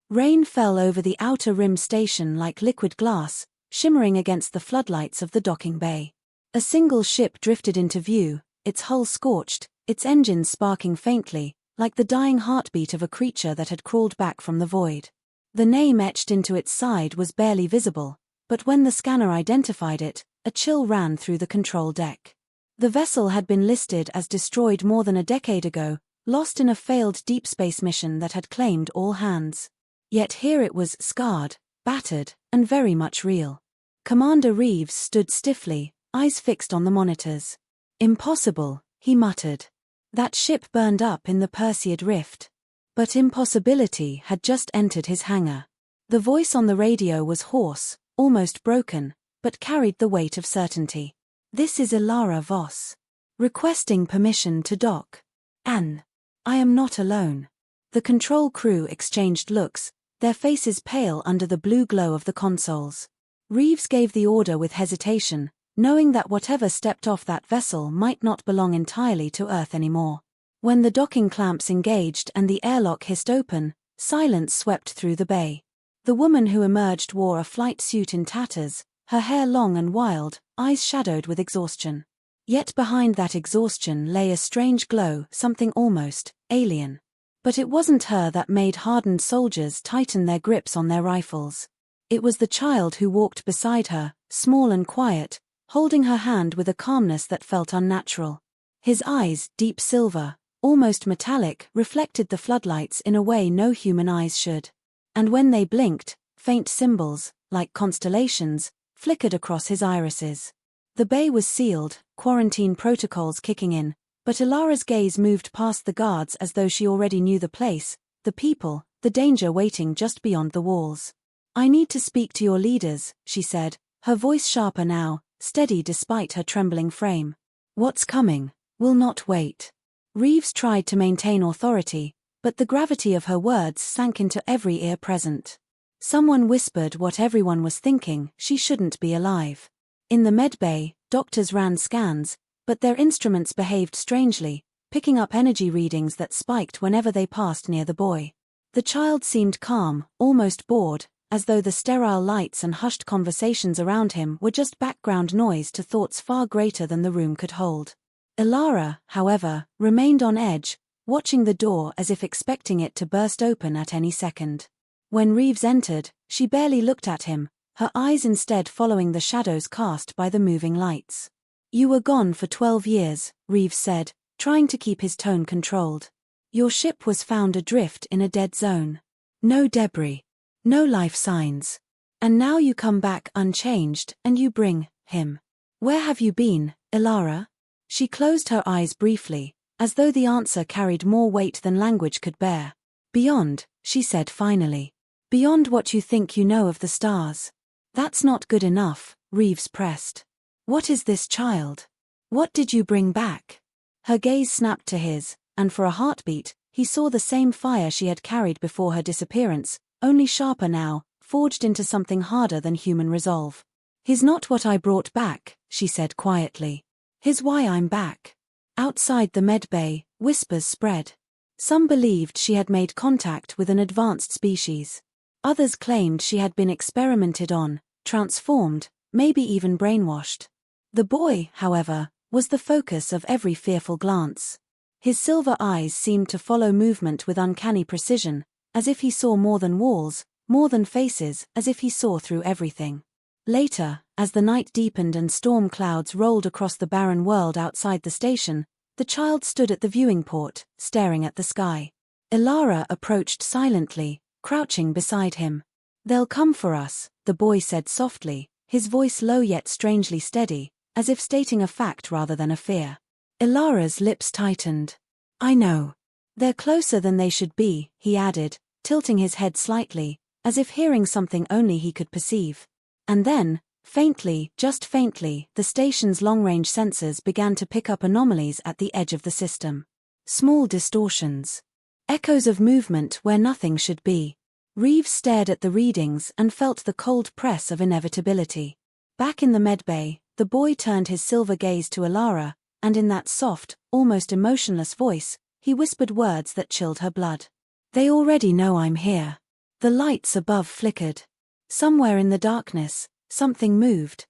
Rain fell over the outer rim station like liquid glass, shimmering against the floodlights of the docking bay. A single ship drifted into view, its hull scorched, its engines sparking faintly, like the dying heartbeat of a creature that had crawled back from the void. The name etched into its side was barely visible, but when the scanner identified it, a chill ran through the control deck. The vessel had been listed as destroyed more than a decade ago, lost in a failed deep space mission that had claimed all hands. Yet here it was, scarred, battered, and very much real. Commander Reeves stood stiffly, eyes fixed on the monitors. "Impossible," he muttered. That ship burned up in the Perseid Rift. But impossibility had just entered his hangar. The voice on the radio was hoarse, almost broken, but carried the weight of certainty. "This is Ilara Voss. Requesting permission to dock. Anne. I am not alone." The control crew exchanged looks, their faces pale under the blue glow of the consoles. Reeves gave the order with hesitation, knowing that whatever stepped off that vessel might not belong entirely to Earth anymore. When the docking clamps engaged and the airlock hissed open, silence swept through the bay. The woman who emerged wore a flight suit in tatters, her hair long and wild, eyes shadowed with exhaustion. Yet behind that exhaustion lay a strange glow, something almost alien. But it wasn't her that made hardened soldiers tighten their grips on their rifles. It was the child who walked beside her, small and quiet, holding her hand with a calmness that felt unnatural. His eyes, deep silver, almost metallic, reflected the floodlights in a way no human eyes should. And when they blinked, faint symbols, like constellations, flickered across his irises. The bay was sealed, quarantine protocols kicking in, but Ilara's gaze moved past the guards as though she already knew the place, the people, the danger waiting just beyond the walls. "I need to speak to your leaders," she said, her voice sharper now, steady despite her trembling frame. "What's coming will not wait." Reeves tried to maintain authority, but the gravity of her words sank into every ear present. Someone whispered what everyone was thinking: she shouldn't be alive. In the medbay, doctors ran scans, but their instruments behaved strangely, picking up energy readings that spiked whenever they passed near the boy. The child seemed calm, almost bored, as though the sterile lights and hushed conversations around him were just background noise to thoughts far greater than the room could hold. Ilara, however, remained on edge, watching the door as if expecting it to burst open at any second. When Reeves entered, she barely looked at him, her eyes instead following the shadows cast by the moving lights. "You were gone for 12 years, Reeves said, trying to keep his tone controlled. "Your ship was found adrift in a dead zone. No debris. No life signs. And now you come back unchanged, and you bring him. Where have you been, Ilara?" She closed her eyes briefly, as though the answer carried more weight than language could bear. "Beyond," she said finally. "Beyond what you think you know of the stars." "That's not good enough," Reeves pressed. "What is this child? What did you bring back?" Her gaze snapped to his, and for a heartbeat, he saw the same fire she had carried before her disappearance, only sharper now, forged into something harder than human resolve. "He's not what I brought back," she said quietly. "He's why I'm back." Outside the medbay, whispers spread. Some believed she had made contact with an advanced species. Others claimed she had been experimented on, transformed, maybe even brainwashed. The boy, however, was the focus of every fearful glance. His silver eyes seemed to follow movement with uncanny precision, as if he saw more than walls, more than faces, as if he saw through everything. Later, as the night deepened and storm clouds rolled across the barren world outside the station, the child stood at the viewing port, staring at the sky. Ilara approached silently, crouching beside him. "They'll come for us," the boy said softly, his voice low yet strangely steady, as if stating a fact rather than a fear. Ilara's lips tightened. "I know. They're closer than they should be," he added, tilting his head slightly, as if hearing something only he could perceive. And then, faintly, just faintly, the station's long-range sensors began to pick up anomalies at the edge of the system. Small distortions. Echoes of movement where nothing should be. Reeves stared at the readings and felt the cold press of inevitability. Back in the medbay, the boy turned his silver gaze to Ilara, and in that soft, almost emotionless voice, he whispered words that chilled her blood. "They already know I'm here. The lights above flickered. Somewhere in the darkness, something moved.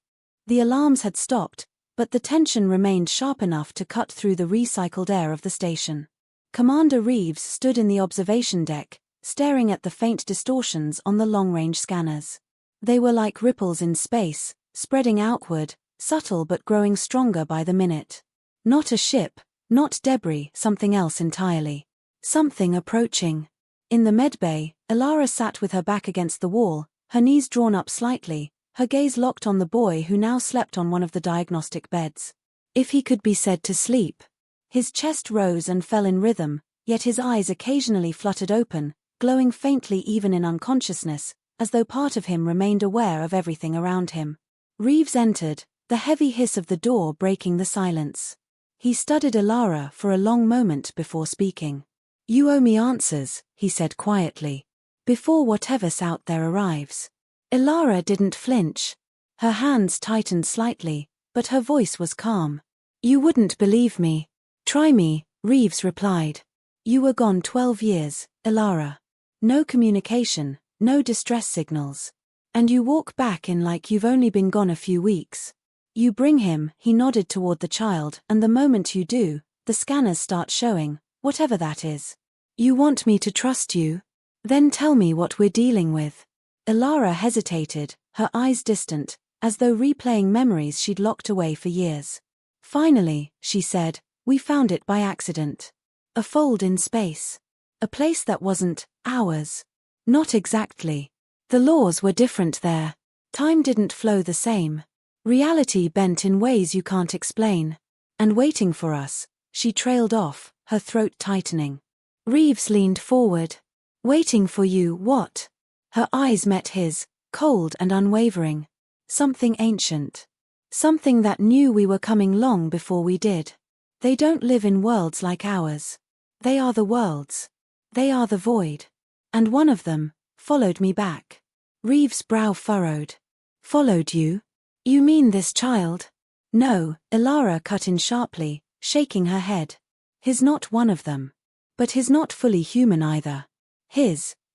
The alarms had stopped, but the tension remained sharp enough to cut through the recycled air of the station. Commander Reeves stood in the observation deck, staring at the faint distortions on the long-range scanners. They were like ripples in space, spreading outward, subtle but growing stronger by the minute. Not a ship, not debris, something else entirely. Something approaching. In the medbay, Elara sat with her back against the wall, her knees drawn up slightly, her gaze locked on the boy who now slept on one of the diagnostic beds. If he could be said to sleep. His chest rose and fell in rhythm, yet his eyes occasionally fluttered open, glowing faintly even in unconsciousness, as though part of him remained aware of everything around him. Reeves entered, the heavy hiss of the door breaking the silence. He studied Elara for a long moment before speaking. "You owe me answers," he said quietly. "Before whatever's out there arrives." Elara didn't flinch. Her hands tightened slightly, but her voice was calm. "You wouldn't believe me. Try me," Reeves replied. "You were gone 12 years, Elara. No communication, no distress signals. And you walk back in like you've only been gone a few weeks. You bring him," he nodded toward the child, "and the moment you do, the scanners start showing, whatever that is. You want me to trust you? Then tell me what we're dealing with." Elara hesitated, her eyes distant, as though replaying memories she'd locked away for years. "Finally," she said, "we found it by accident. A fold in space. A place that wasn't ours." "Not exactly. The laws were different there. Time didn't flow the same. Reality bent in ways you can't explain. And waiting for us," she trailed off, her throat tightening. Reeves leaned forward. "Waiting for you, what?" Her eyes met his, cold and unwavering. "Something ancient. Something that knew we were coming long before we did. They don't live in worlds like ours. They are the worlds. They are the void. And one of them followed me back." Reeves' brow furrowed. "Followed you? You mean this child?" "No," Elara cut in sharply, shaking her head. "He's not one of them. But he's not fully human either.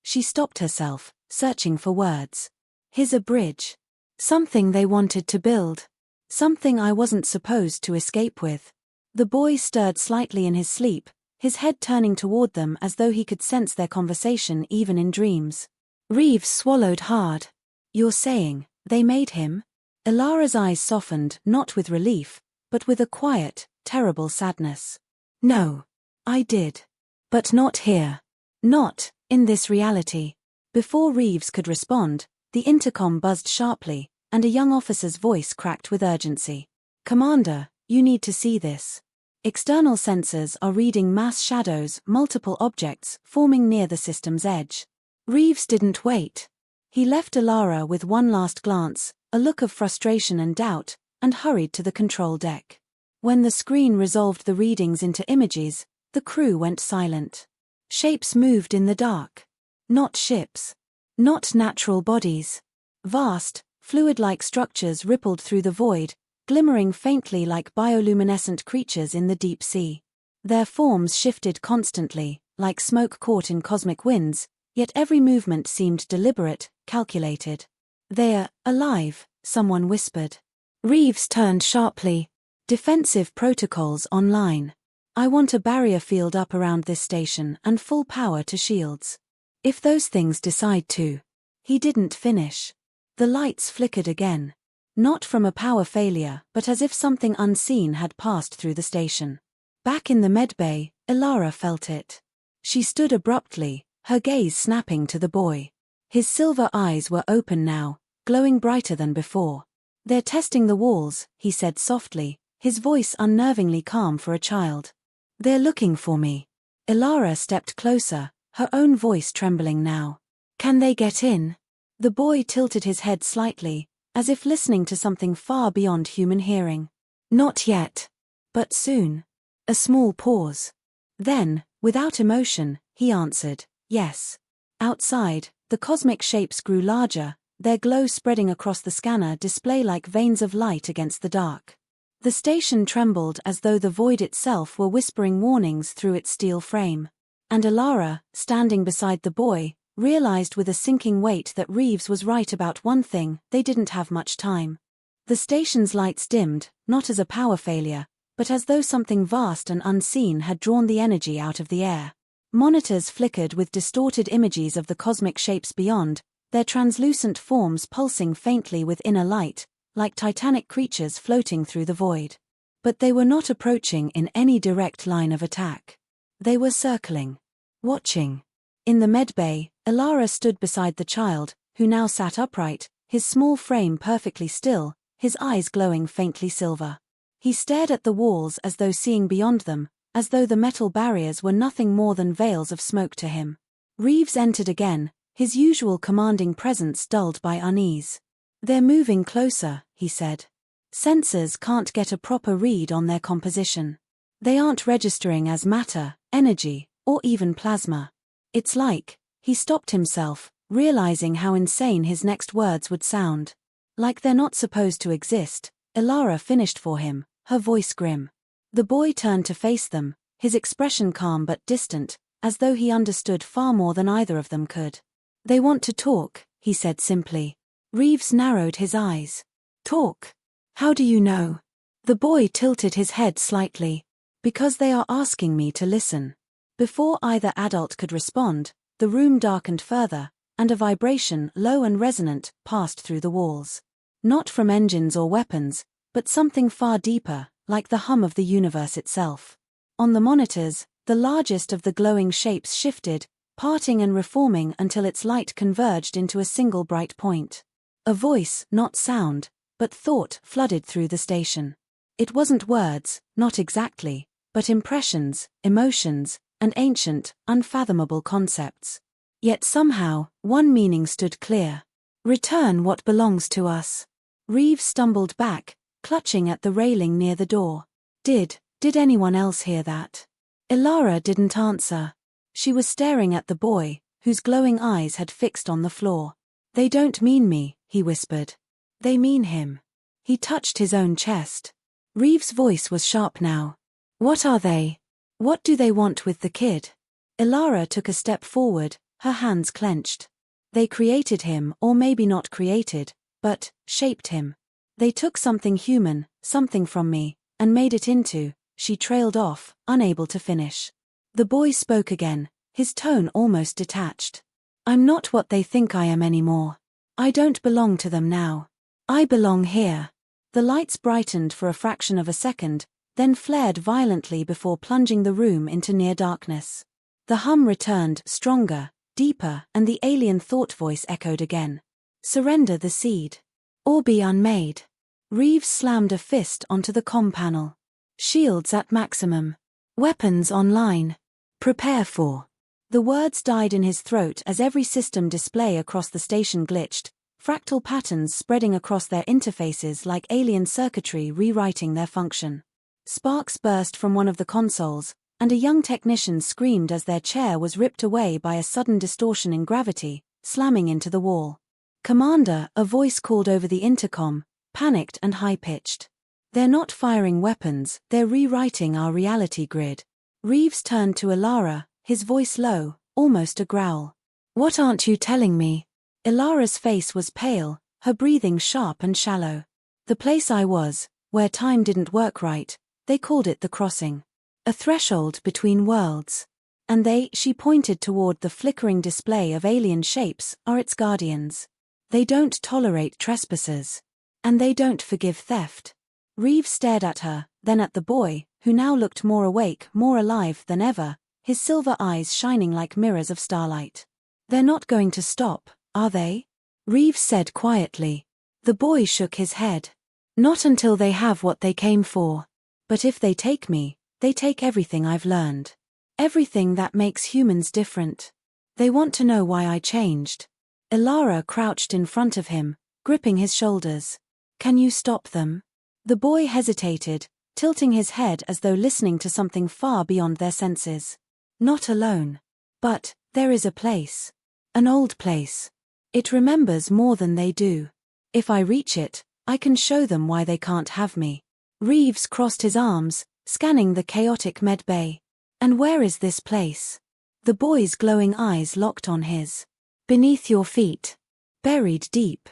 She stopped herself, searching for words. "He's a bridge. Something they wanted to build. Something I wasn't supposed to escape with." The boy stirred slightly in his sleep, his head turning toward them as though he could sense their conversation even in dreams. Reeves swallowed hard. "You're saying, they made him?" Elara's eyes softened, not with relief, but with a quiet, terrible sadness. "No. I did. But not here. Not in this reality." Before Reeves could respond, the intercom buzzed sharply, and a young officer's voice cracked with urgency. "Commander, you need to see this. External sensors are reading mass shadows, multiple objects forming near the system's edge." Reeves didn't wait. He left Elara with one last glance, a look of frustration and doubt, and hurried to the control deck. When the screen resolved the readings into images, the crew went silent. Shapes moved in the dark. Not ships. Not natural bodies. Vast, fluid-like structures rippled through the void, glimmering faintly like bioluminescent creatures in the deep sea. Their forms shifted constantly, like smoke caught in cosmic winds, yet every movement seemed deliberate, calculated. "They're alive," someone whispered. Reeves turned sharply. "Defensive protocols online. I want a barrier field up around this station and full power to shields. If those things decide to." He didn't finish. The lights flickered again. Not from a power failure, but as if something unseen had passed through the station. Back in the medbay, Elara felt it. She stood abruptly, her gaze snapping to the boy. His silver eyes were open now, glowing brighter than before. "They're testing the walls," he said softly, his voice unnervingly calm for a child. "They're looking for me." Elara stepped closer, her own voice trembling now. "Can they get in?" The boy tilted his head slightly, as if listening to something far beyond human hearing. "Not yet. But soon." A small pause. Then, without emotion, he answered, "Yes." Outside, the cosmic shapes grew larger, their glow spreading across the scanner display like veins of light against the dark. The station trembled as though the void itself were whispering warnings through its steel frame. And Elara, standing beside the boy, realized with a sinking weight that Reeves was right about one thing: they didn't have much time. The station's lights dimmed, not as a power failure, but as though something vast and unseen had drawn the energy out of the air. Monitors flickered with distorted images of the cosmic shapes beyond, their translucent forms pulsing faintly with inner light, like titanic creatures floating through the void. But they were not approaching in any direct line of attack. They were circling. Watching. In the medbay, Elara stood beside the child, who now sat upright, his small frame perfectly still, his eyes glowing faintly silver. He stared at the walls as though seeing beyond them, as though the metal barriers were nothing more than veils of smoke to him. Reeves entered again, his usual commanding presence dulled by unease. "They're moving closer," he said. "Sensors can't get a proper read on their composition. They aren't registering as matter, energy, or even plasma. It's like..." He stopped himself, realizing how insane his next words would sound. "Like they're not supposed to exist," Elara finished for him, her voice grim. The boy turned to face them, his expression calm but distant, as though he understood far more than either of them could. "They want to talk," he said simply. Reeves narrowed his eyes. "Talk? How do you know?" The boy tilted his head slightly. "Because they are asking me to listen." Before either adult could respond, the room darkened further, and a vibration, low and resonant, passed through the walls. Not from engines or weapons, but something far deeper, like the hum of the universe itself. On the monitors, the largest of the glowing shapes shifted, parting and reforming until its light converged into a single bright point. A voice, not sound, but thought, flooded through the station. It wasn't words, not exactly, but impressions, emotions, and ancient, unfathomable concepts. Yet somehow, one meaning stood clear. "Return what belongs to us." Reeves stumbled back, clutching at the railing near the door. Did anyone else hear that? Elara didn't answer. She was staring at the boy, whose glowing eyes had fixed on the floor. "They don't mean me," he whispered. "They mean him." He touched his own chest. Reeves' voice was sharp now. "What are they? What do they want with the kid?" Elara took a step forward, her hands clenched. "They created him, or maybe not created, but shaped him. They took something human, something from me, and made it into..." She trailed off, unable to finish. The boy spoke again, his tone almost detached. "I'm not what they think I am anymore. I don't belong to them now. I belong here." The lights brightened for a fraction of a second, then flared violently before plunging the room into near darkness. The hum returned, stronger, deeper, and the alien thought voice echoed again. "Surrender the seed. Or be unmade." Reeves slammed a fist onto the comm panel. "Shields at maximum. Weapons online. Prepare for..." The words died in his throat as every system display across the station glitched, fractal patterns spreading across their interfaces like alien circuitry rewriting their function. Sparks burst from one of the consoles, and a young technician screamed as their chair was ripped away by a sudden distortion in gravity, slamming into the wall. "Commander," a voice called over the intercom, panicked and high-pitched. "They're not firing weapons, they're rewriting our reality grid." Reeves turned to Elara, his voice low, almost a growl. "What aren't you telling me?" Elara's face was pale, her breathing sharp and shallow. "The place I was, where time didn't work right, they called it the crossing. A threshold between worlds. And they," she pointed toward the flickering display of alien shapes, "are its guardians. They don't tolerate trespassers. And they don't forgive theft." Reeves stared at her, then at the boy, who now looked more awake, more alive than ever, his silver eyes shining like mirrors of starlight. "They're not going to stop, are they?" Reeves said quietly. The boy shook his head. "Not until they have what they came for. But if they take me, they take everything I've learned. Everything that makes humans different. They want to know why I changed." Elara crouched in front of him, gripping his shoulders. "Can you stop them?" The boy hesitated, tilting his head as though listening to something far beyond their senses. "Not alone. But there is a place. An old place. It remembers more than they do. If I reach it, I can show them why they can't have me." Reeves crossed his arms, scanning the chaotic medbay. "And where is this place?" The boy's glowing eyes locked on his. Beneath your feet. Buried deep.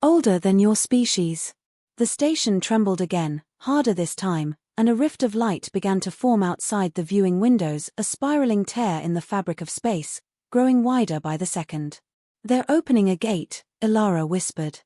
Older than your species. The station trembled again, harder this time, and a rift of light began to form outside the viewing windows, a spiraling tear in the fabric of space, growing wider by the second. They're opening a gate, Ilara whispered.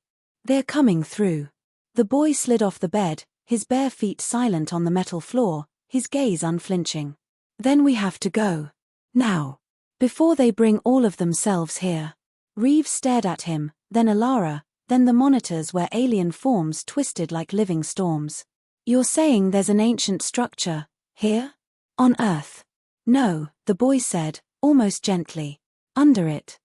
They're coming through. The boy slid off the bed, his bare feet silent on the metal floor, his gaze unflinching. Then we have to go. Now. Before they bring all of themselves here. Reeves stared at him, then Ilara, then the monitors where alien forms twisted like living storms. You're saying there's an ancient structure, here? On Earth? No, the boy said, almost gently. Under it.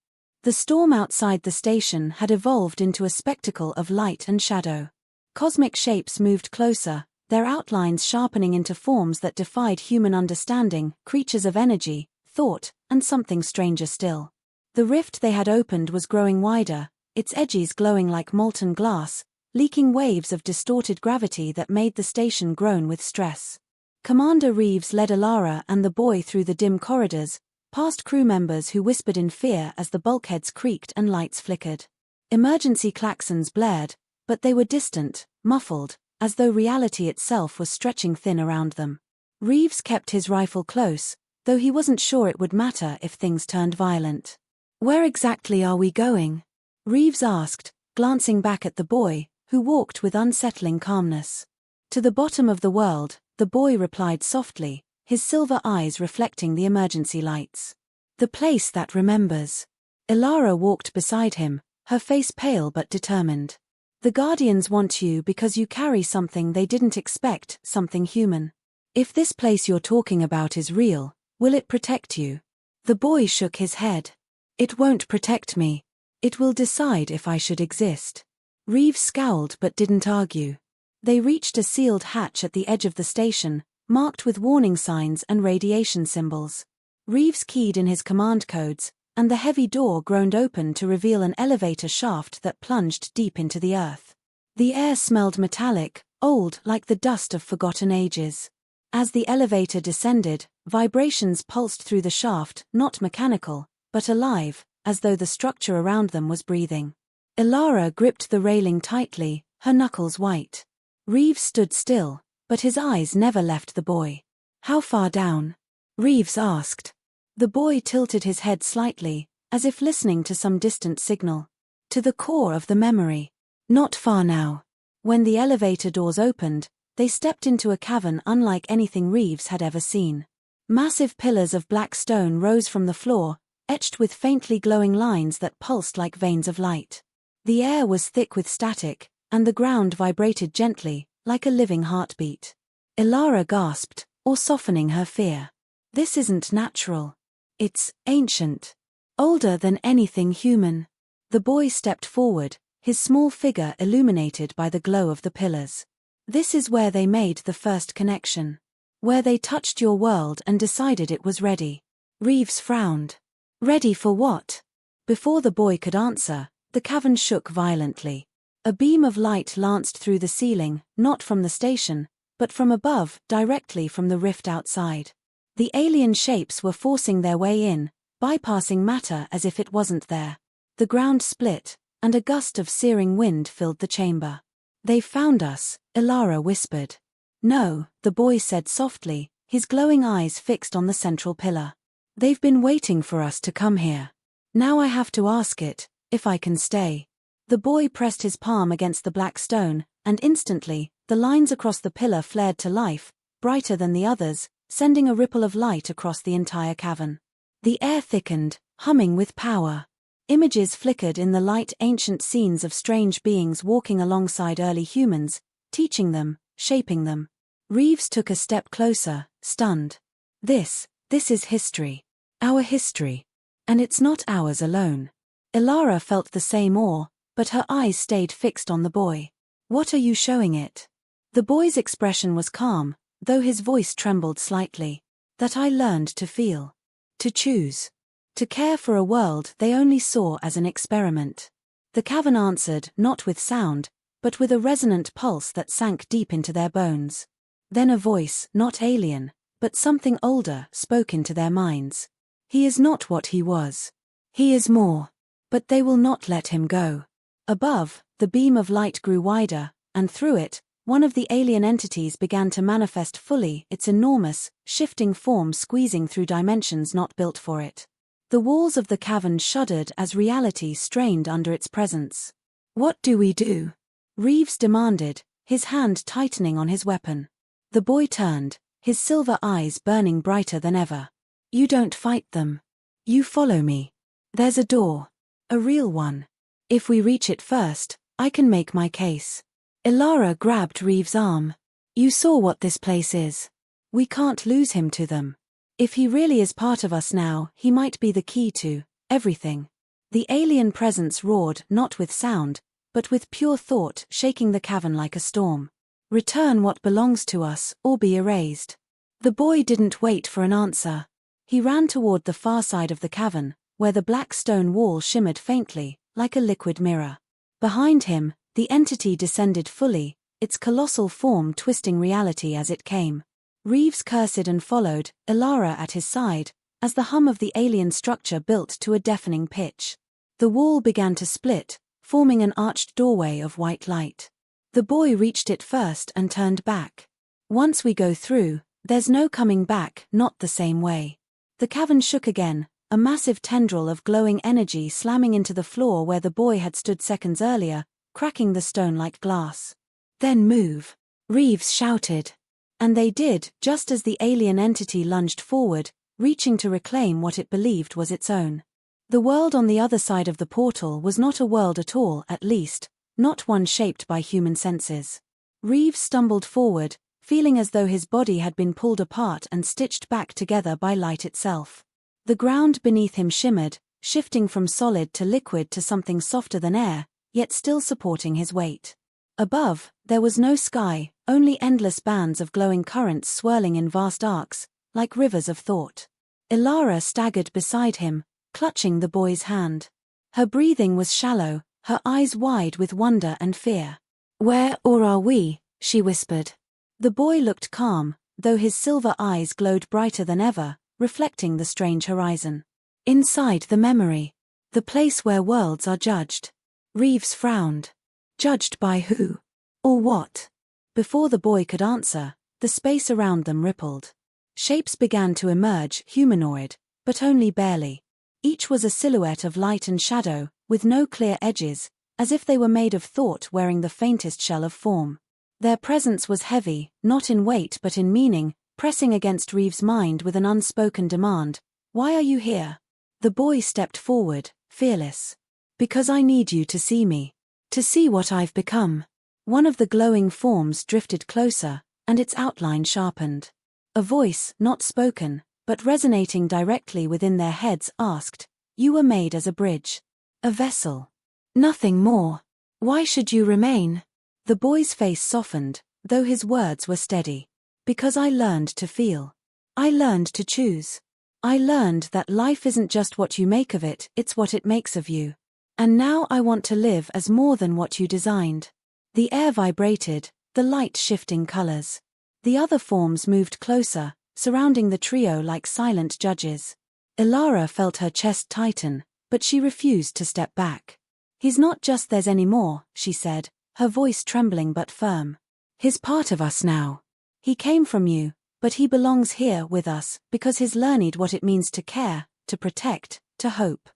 The storm outside the station had evolved into a spectacle of light and shadow. Cosmic shapes moved closer, their outlines sharpening into forms that defied human understanding, creatures of energy, thought, and something stranger still. The rift they had opened was growing wider, its edges glowing like molten glass, leaking waves of distorted gravity that made the station groan with stress. Commander Reeves led Ilara and the boy through the dim corridors, past crew members who whispered in fear as the bulkheads creaked and lights flickered. Emergency klaxons blared, but they were distant, muffled, as though reality itself was stretching thin around them. Reeves kept his rifle close, though he wasn't sure it would matter if things turned violent. Where exactly are we going? Reeves asked, glancing back at the boy, who walked with unsettling calmness. To the bottom of the world, the boy replied softly, his silver eyes reflecting the emergency lights. The place that remembers. Ilara walked beside him, her face pale but determined. The Guardians want you because you carry something they didn't expect, something human. If this place you're talking about is real, will it protect you? The boy shook his head. It won't protect me. It will decide if I should exist. Reeves scowled but didn't argue. They reached a sealed hatch at the edge of the station, marked with warning signs and radiation symbols. Reeves keyed in his command codes, and the heavy door groaned open to reveal an elevator shaft that plunged deep into the earth. The air smelled metallic, old like the dust of forgotten ages. As the elevator descended, vibrations pulsed through the shaft, not mechanical, but alive, as though the structure around them was breathing. Ilara gripped the railing tightly, her knuckles white. Reeves stood still, but his eyes never left the boy. How far down? Reeves asked. The boy tilted his head slightly, as if listening to some distant signal. To the core of the memory. Not far now. When the elevator doors opened, they stepped into a cavern unlike anything Reeves had ever seen. Massive pillars of black stone rose from the floor, etched with faintly glowing lines that pulsed like veins of light. The air was thick with static, and the ground vibrated gently, like a living heartbeat. Ilara gasped, or softening her fear. This isn't natural. It's ancient. Older than anything human. The boy stepped forward, his small figure illuminated by the glow of the pillars. This is where they made the first connection. Where they touched your world and decided it was ready. Reeves frowned. Ready for what? Before the boy could answer, the cavern shook violently. A beam of light lanced through the ceiling, not from the station, but from above, directly from the rift outside. The alien shapes were forcing their way in, bypassing matter as if it wasn't there. The ground split, and a gust of searing wind filled the chamber. They've found us, Ilara whispered. No, the boy said softly, his glowing eyes fixed on the central pillar. They've been waiting for us to come here. Now I have to ask it, if I can stay. The boy pressed his palm against the black stone, and instantly, the lines across the pillar flared to life, brighter than the others, sending a ripple of light across the entire cavern. The air thickened, humming with power. Images flickered in the light, ancient scenes of strange beings walking alongside early humans, teaching them, shaping them. Reeves took a step closer, stunned. This is history. Our history. And it's not ours alone. Ilara felt the same awe, but her eyes stayed fixed on the boy. What are you showing it? The boy's expression was calm, though his voice trembled slightly. That I learned to feel. To choose. To care for a world they only saw as an experiment. The cavern answered, not with sound, but with a resonant pulse that sank deep into their bones. Then a voice, not alien, but something older, spoke into their minds. He is not what he was. He is more. But they will not let him go. Above, the beam of light grew wider, and through it, one of the alien entities began to manifest fully, its enormous, shifting form squeezing through dimensions not built for it. The walls of the cavern shuddered as reality strained under its presence. "What do we do?" Reeves demanded, his hand tightening on his weapon. The boy turned, his silver eyes burning brighter than ever. "You don't fight them. You follow me. There's a door. A real one. If we reach it first, I can make my case." Ilara grabbed Reeves' arm. "You saw what this place is. We can't lose him to them. If he really is part of us now, he might be the key to everything." The alien presence roared not with sound, but with pure thought, shaking the cavern like a storm. "Return what belongs to us, or be erased." The boy didn't wait for an answer. He ran toward the far side of the cavern, where the black stone wall shimmered faintly, like a liquid mirror. Behind him, the entity descended fully, its colossal form twisting reality as it came. Reeves cursed and followed, Ilara at his side, as the hum of the alien structure built to a deafening pitch. The wall began to split, forming an arched doorway of white light. The boy reached it first and turned back. "Once we go through, there's no coming back, not the same way." The cavern shook again, a massive tendril of glowing energy slamming into the floor where the boy had stood seconds earlier, cracking the stone like glass. "Then move," Reeves shouted. And they did, just as the alien entity lunged forward, reaching to reclaim what it believed was its own. The world on the other side of the portal was not a world at all, at least, not one shaped by human senses. Reeves stumbled forward, feeling as though his body had been pulled apart and stitched back together by light itself. The ground beneath him shimmered, shifting from solid to liquid to something softer than air, yet still supporting his weight. Above, there was no sky, only endless bands of glowing currents swirling in vast arcs, like rivers of thought. Ilara staggered beside him, clutching the boy's hand. Her breathing was shallow, her eyes wide with wonder and fear. "Where or are we?" she whispered. The boy looked calm, though his silver eyes glowed brighter than ever, reflecting the strange horizon. "Inside the memory. The place where worlds are judged." Reeves frowned. Judged by who? Or what? Before the boy could answer, the space around them rippled. Shapes began to emerge, humanoid, but only barely. Each was a silhouette of light and shadow, with no clear edges, as if they were made of thought wearing the faintest shell of form. Their presence was heavy, not in weight but in meaning, pressing against Reeves' mind with an unspoken demand. "Why are you here?" The boy stepped forward, fearless. "Because I need you to see me. To see what I've become." One of the glowing forms drifted closer, and its outline sharpened. A voice, not spoken, but resonating directly within their heads, asked, "You were made as a bridge. A vessel. Nothing more. Why should you remain?" The boy's face softened, though his words were steady. "Because I learned to feel. I learned to choose. I learned that life isn't just what you make of it, it's what it makes of you. And now I want to live as more than what you designed." The air vibrated, the light shifting colors. The other forms moved closer, surrounding the trio like silent judges. Ilara felt her chest tighten, but she refused to step back. "He's not just theirs anymore," she said, her voice trembling but firm. "He's part of us now. He came from you, but he belongs here with us because he's learned what it means to care, to protect, to hope.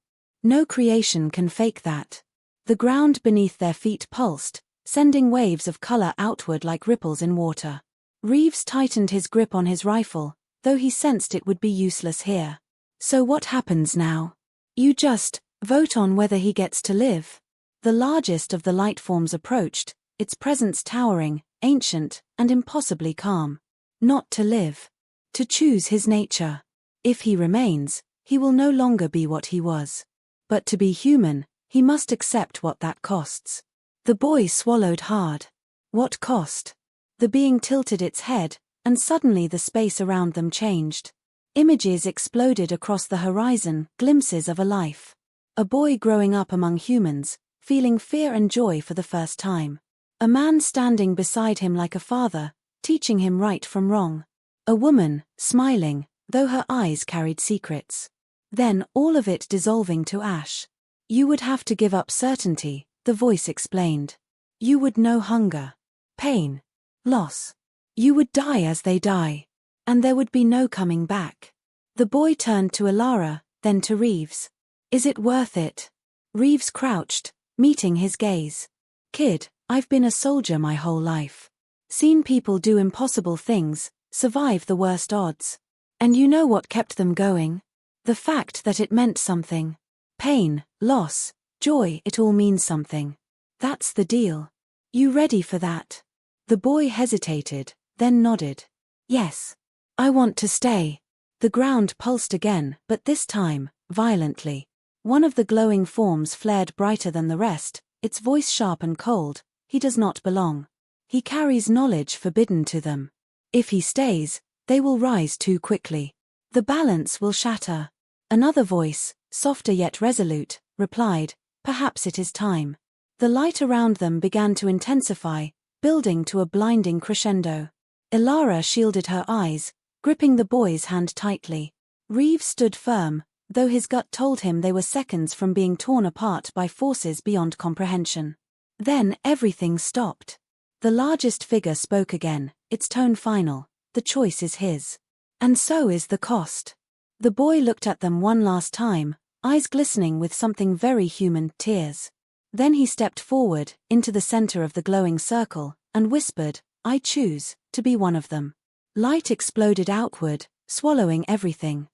No creation can fake that." The ground beneath their feet pulsed, sending waves of color outward like ripples in water. Reeves tightened his grip on his rifle, though he sensed it would be useless here. "So what happens now?" "You just vote on whether he gets to live." The largest of the light forms approached, its presence towering, ancient, and impossibly calm. "Not to live. To choose his nature. If he remains, he will no longer be what he was. But to be human, he must accept what that costs." The boy swallowed hard. What cost? The being tilted its head, and suddenly the space around them changed. Images exploded across the horizon, glimpses of a life. A boy growing up among humans, feeling fear and joy for the first time. A man standing beside him like a father, teaching him right from wrong. A woman, smiling, though her eyes carried secrets. Then all of it dissolving to ash. You would have to give up certainty, the voice explained. You would know hunger, pain, loss. You would die as they die. And there would be no coming back. The boy turned to Ilara, then to Reeves. Is it worth it? Reeves crouched, meeting his gaze. Kid, I've been a soldier my whole life. Seen people do impossible things, survive the worst odds. And you know what kept them going? The fact that it meant something. Pain, loss, joy, it all means something. That's the deal. You ready for that? The boy hesitated, then nodded. Yes. I want to stay. The ground pulsed again, but this time, violently. One of the glowing forms flared brighter than the rest, its voice sharp and cold. He does not belong. He carries knowledge forbidden to them. If he stays, they will rise too quickly. The balance will shatter. Another voice, softer yet resolute, replied, perhaps it is time. The light around them began to intensify, building to a blinding crescendo. Ilara shielded her eyes, gripping the boy's hand tightly. Reeves stood firm, though his gut told him they were seconds from being torn apart by forces beyond comprehension. Then everything stopped. The largest figure spoke again, its tone final. The choice is his. And so is the cost. The boy looked at them one last time, eyes glistening with something very human, tears. Then he stepped forward, into the center of the glowing circle, and whispered, I choose to be one of them. Light exploded outward, swallowing everything.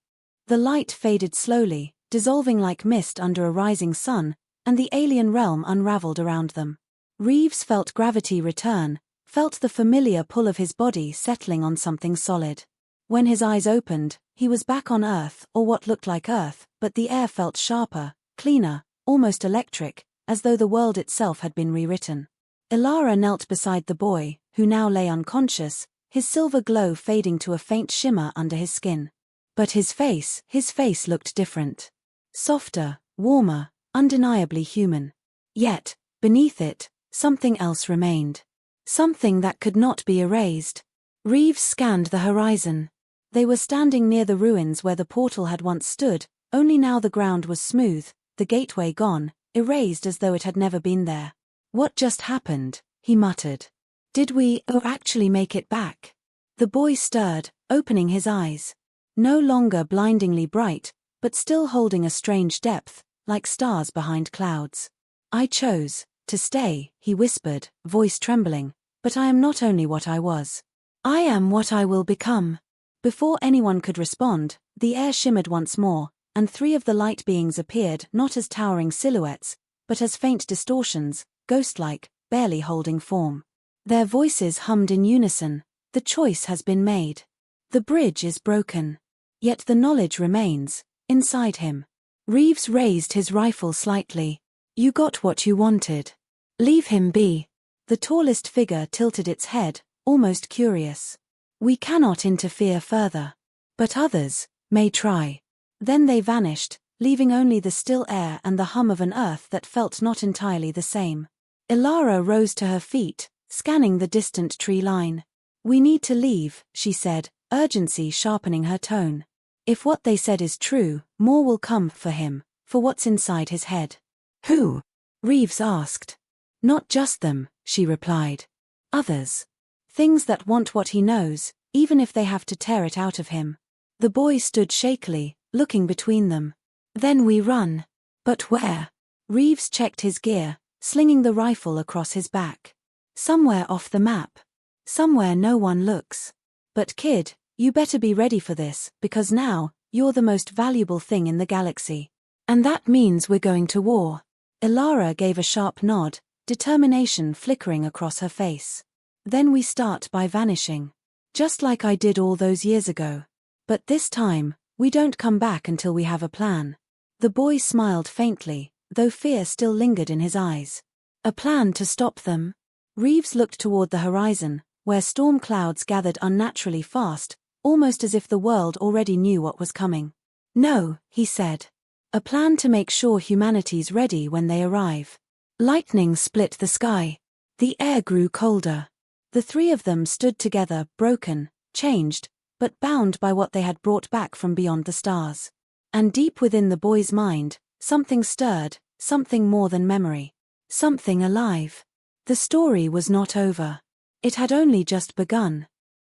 The light faded slowly, dissolving like mist under a rising sun, and the alien realm unraveled around them. Reeves felt gravity return, felt the familiar pull of his body settling on something solid. When his eyes opened, he was back on Earth, or what looked like Earth, but the air felt sharper, cleaner, almost electric, as though the world itself had been rewritten. Ilara knelt beside the boy, who now lay unconscious, his silver glow fading to a faint shimmer under his skin. But his face looked different. Softer, warmer, undeniably human. Yet, beneath it, something else remained. Something that could not be erased. Reeves scanned the horizon. They were standing near the ruins where the portal had once stood, only now the ground was smooth, the gateway gone, erased as though it had never been there. What just happened? He muttered. Did we actually make it back? The boy stirred, opening his eyes. No longer blindingly bright, but still holding a strange depth, like stars behind clouds. I chose to stay, he whispered, voice trembling, but I am not only what I was. I am what I will become. Before anyone could respond, the air shimmered once more, and three of the light beings appeared not as towering silhouettes, but as faint distortions, ghost-like, barely holding form. Their voices hummed in unison. The choice has been made. The bridge is broken. Yet the knowledge remains, inside him. Reeves raised his rifle slightly. You got what you wanted. Leave him be. The tallest figure tilted its head, almost curious. We cannot interfere further. But others may try. Then they vanished, leaving only the still air and the hum of an earth that felt not entirely the same. Ilara rose to her feet, scanning the distant tree line. We need to leave, she said, urgency sharpening her tone. If what they said is true, more will come for him, for what's inside his head. Who? Reeves asked. Not just them, she replied. Others. Things that want what he knows, even if they have to tear it out of him. The boy stood shakily, looking between them. Then we run. But where? Reeves checked his gear, slinging the rifle across his back. Somewhere off the map. Somewhere no one looks. But kid, you better be ready for this, because now, you're the most valuable thing in the galaxy. And that means we're going to war. Ilara gave a sharp nod, determination flickering across her face. Then we start by vanishing. Just like I did all those years ago. But this time, we don't come back until we have a plan. The boy smiled faintly, though fear still lingered in his eyes. A plan to stop them? Reeves looked toward the horizon, where storm clouds gathered unnaturally fast, almost as if the world already knew what was coming. No, he said. A plan to make sure humanity's ready when they arrive. Lightning split the sky. The air grew colder. The three of them stood together, broken, changed, but bound by what they had brought back from beyond the stars. And deep within the boy's mind, something stirred, something more than memory. Something alive. The story was not over. It had only just begun.